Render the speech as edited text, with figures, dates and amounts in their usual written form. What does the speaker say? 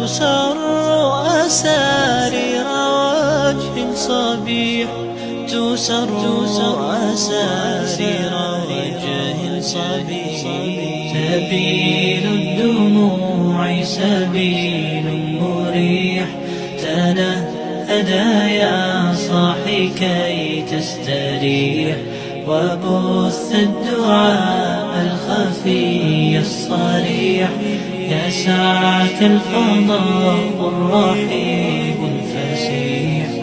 تسر أسارير وجه صبيح، تسر أسارير وجه صبيح. سبيل الدموع سبيل مريح، تنهدى يا صاحي كي تستريح، وبث الدعاء الخفي الصريح. يسعك الفضاء الرحيب الفسيح.